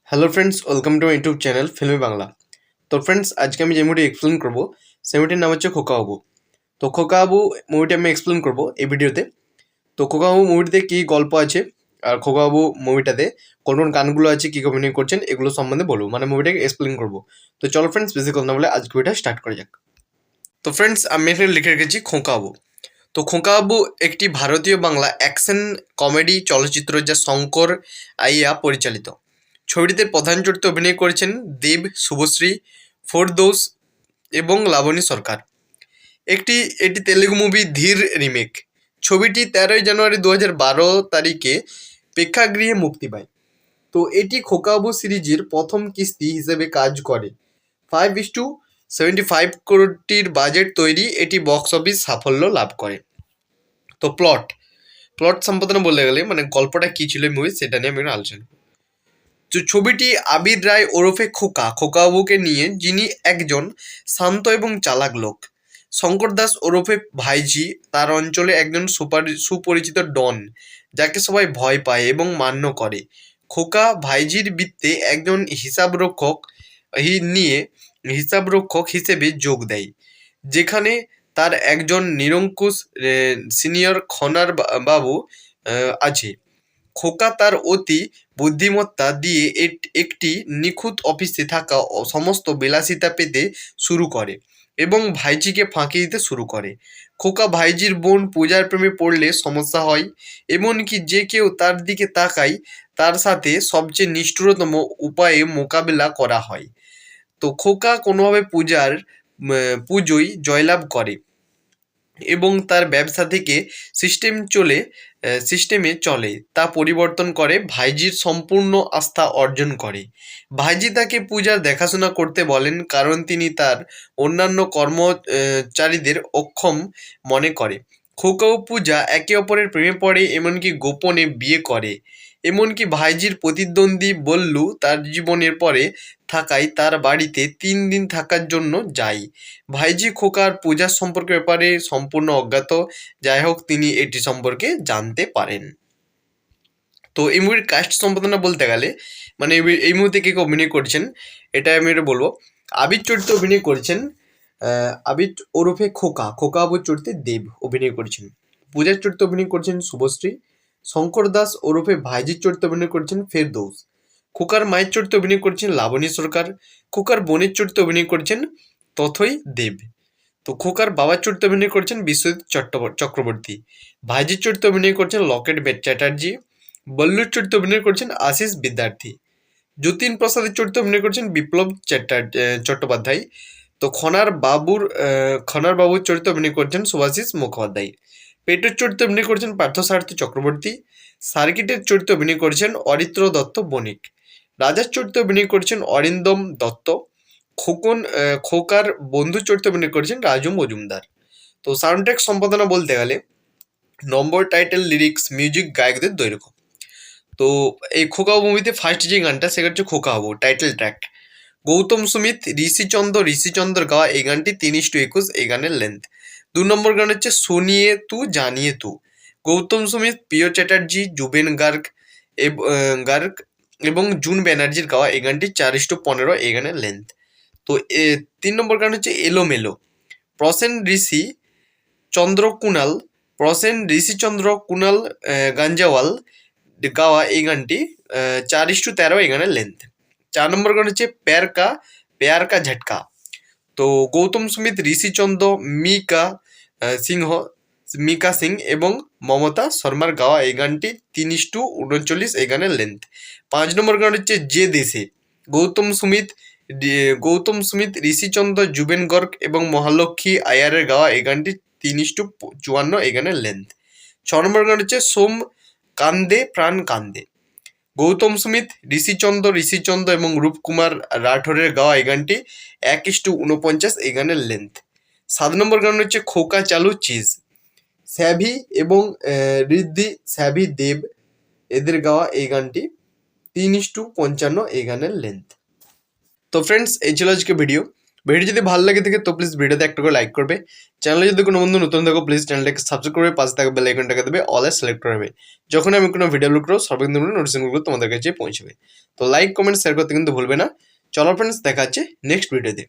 Hello friends, welcome to my YouTube channel Filmi Bangla. তো friends, আজকে আমি যে মুভিটি এক্সপ্লেন করবো সেই মুভিটির নাম হচ্ছে খোকা বাবু। তো খোকা বাবু মুভিটি আমি এক্সপ্লেন করবো এই ভিডিওতে। তো খোকা বাবু মুভিটিতে কী গল্প আছে আর খোকা বাবু মুভিটাতে কোন কোন গানগুলো আছে, কী অভিনয় করছেন, এগুলো সম্বন্ধে বলবো, মানে মুভিটাকে এক্সপ্লেন করবো। তো চলো ফ্রেন্ডস, বেশি কথা না বলে আজকে মুভিটা স্টার্ট করা যাক। তো ফ্রেন্ডস, আমি এখানে লিখে রেখেছি খোকা বাবু। তো খোকা বাবু একটি ভারতীয় বাংলা অ্যাকশন কমেডি চলচ্চিত্র যা শঙ্কর আইয়া পরিচালিত। ছবিটিতে প্রধান চরিত্রে অভিনয় করেছেন দেব, শুভশ্রী, ফেরদৌস এবং লাবণী সরকার। এটি তেলুগু মুভি ধীর রিমেক। ছবিটি 13ই জানুয়ারি 2012 তারিখে প্রেক্ষাগৃহে মুক্তি পায়। তো এটি খোকাবাবু সিরিজের প্রথম কিস্তি হিসেবে কাজ করে। 5:75 কোটির বাজেট তৈরি এটি বক্স অফিস সাফল্য লাভ করে। তো প্লট সম্পাদনা বলতে গেলে মানে গল্পটা কী ছিল মুভি, সেটা নিয়ে আমি আলোচনা। তো ছবিটি আবির রায় ওরফে খোকাবাবুকে নিয়ে, যিনি একজন শান্ত এবং চালাক লোক। শঙ্কর দাস ওরফে ভাইজি তার অঞ্চলে একজন সুপরিচিত ডন, যাকে সবাই ভয় পায় এবং মান্য করে। খোকা ভাইজির বৃত্তে একজন হিসাবরক্ষক হিসেবে যোগ দেয়, যেখানে তার একজন নিরঙ্কুশ সিনিয়র খনার বাবু আছে। খোকা তার অতি বুদ্ধিমত্তা দিয়ে একটি নিখুঁত অফিসে থাকা সমস্ত বিলাসিতা পেতে শুরু করে এবং ভাইজিকে ফাঁকি দিতে শুরু করে। খোকা ভাইজির বোন পূজার প্রেমে পড়লে সমস্যা হয়, এমনকি যে কেউ তার দিকে তাকায় তার সাথে সবচেয়ে নিষ্ঠুরতম উপায়ে মোকাবেলা করা হয়। তো খোকা কোনোভাবে পুজোয় জয়লাভ করে এবং তার ব্যবসা থেকে সিস্টেমে চলে তা পরিবর্তন করে ভাইজির সম্পূর্ণ আস্থা অর্জন করে। ভাইজি তাকে পূজার দেখাশোনা করতে বলেন, কারণ তিনি তার অন্যান্য কর্মচারীদের অক্ষম মনে করে। খোকা ও পূজা একে অপরের প্রেমে পড়ে, এমনকি গোপনে বিয়ে করে। এমনকি ভাইজির প্রতিদ্বন্দ্বী বল্লু তার জীবনের পরে থাকায় তার বাড়িতে 3 দিন থাকার জন্য যায়। ভাইজি খোকার পূজার ব্যাপারে সম্পূর্ণ অজ্ঞাত, যাই হোক তিনি এটি সম্পর্কে জানতে পারেন। তো এই মুভির কাস্ট সম্পাদনা বলতে গেলে মানে এই মুহূর্তে কে অভিনয় করেছেন এটা আমি এটা বলবো। আবির চরিত্রে অভিনয় করেছেন আবির ওরফে খোকাবাবুর চরিত্রে দেব অভিনয় করেছেন। পূজার চরিত্রে অভিনয় করেছেন শুভশ্রী। শঙ্কর দাস ওরফে ভাইজির চরিত্রে অভিনয় করেছেন ফেরদৌস। খোকার মায়ের চরিত্রে অভিনয় করেছেন লাবণী সরকার। খোকার বোনের চরিত্রে অভিনয় করেছেন তথই দেব। তো খোকার বাবার চরিত্রে অভিনয় করেছেন বিশ্বজিৎ চক্রবর্তী। ভাইজির চরিত্রে অভিনয় করেছেন লকেট চ্যাটার্জি। বল্লুর চরিত্রে অভিনয় করেছেন আশিস বিদ্যার্থী। যতীন প্রসাদের চরিত্রে অভিনয় করেছেন বিপ্লব চট্টোপাধ্যায়। তো খনার বাবুর চরিত্রে অভিনয় করেছেন সুভাষিস মুখোপাধ্যায়। পেটের চরিত্রে অভিনয় করেছেন পার্থসারথী চক্রবর্তী। সার্কিটের চরিত্রে অভিনয় করেছেন অরিত্র দত্ত বণিক। রাজার চরিত্রে অভিনয় করেছেন অরিন্দম দত্ত। খোকার বন্ধু চরিত্রে অভিনয় করেছেন রাজু মজুমদার। তো সাউন্ড ট্র্যাক সম্পাদনা বলতে গেলে নম্বর, টাইটেল, লিরিক্স, মিউজিক, গায়কদের দৈর্ঘ্য। তো এই খোকা মুভিতে ফার্স্ট যে গানটা সেটা হচ্ছে খোকা বাবু টাইটেল ট্র্যাক। গৌতম সুমিত, ঋষিচন্দ্র গাওয়া এই গানটি 3:21 এই গানের লেন্থ। 2 নম্বর গান হচ্ছে শুনিয়ে তু জানিয়ে তু। গৌতম সুমিত, প্রিয় চ্যাটার্জি, জুবেন গার্গ এবং জুন ব্যানার্জির গাওয়া এই গানটি 4:15 এই গানের লেন্থ। তো 3 নম্বর গান হচ্ছে এলোমেলো। ঋষিচন্দ্র কুনাল গাঞ্জাওয়াল গাওয়া এই গানটি 4:13 এই গানের লেন্থ। 4 নম্বর গান হচ্ছে প্যার কা ঝটকা। তো গৌতম সুমিত, ঋষিচন্দ্র, মিকা সিং এবং মমতা শর্মার গাওয়া এই গানটি 3:39 এই গানের লেন্থ। 5 নম্বর গান হচ্ছে যে দেশে। গৌতম সুমিত, ঋষিচন্দ্র, জুবেন গর্গ এবং মহালক্ষ্মী আয়ারের গাওয়া এই গানটি 3:54 এই গানের লেন্থ। 6 নম্বর গান হচ্ছে সোম কান্দে প্রাণ কান্দে। গৌতম সুমিত, ঋষিচন্দ্র এবং রূপকুমার রাঠোরের গাওয়া এই গানটি 1:49 এই গানের লেন্থ। 7 নম্বর গান হচ্ছে খোকা চালু চিজ। স্যাভি এবং স্যাভি দেব এদের গাওয়া এই গানটি 3:55 এই গানের লেন্থ। তো ফ্রেন্ডস, এই ছিল আজকে ভিডিও। ভিডিও যদি ভালো লাগে থাকে তো প্লিজ ভিডিওতে একটা করে লাইক করবে। চ্যানেলে যদি কোনো বন্ধু নতুন থাকো প্লিজ চ্যানেলটাকে সাবস্ক্রাইব করবে, পাশে থাকা বেল আইকনটাকে দেবে অলে সিলেক্ট করবে। যখন আমি কোনো ভিডিও আপলোড করবো সর্বপ্রথম নোটিফিকেশনগুলো তোমাদের কাছে পৌঁছবে। তো লাইক কমেন্ট শেয়ার করতে কিন্তু ভুলবে না। চলো ফ্রেন্ডস, দেখা হচ্ছে নেক্সট ভিডিওতে।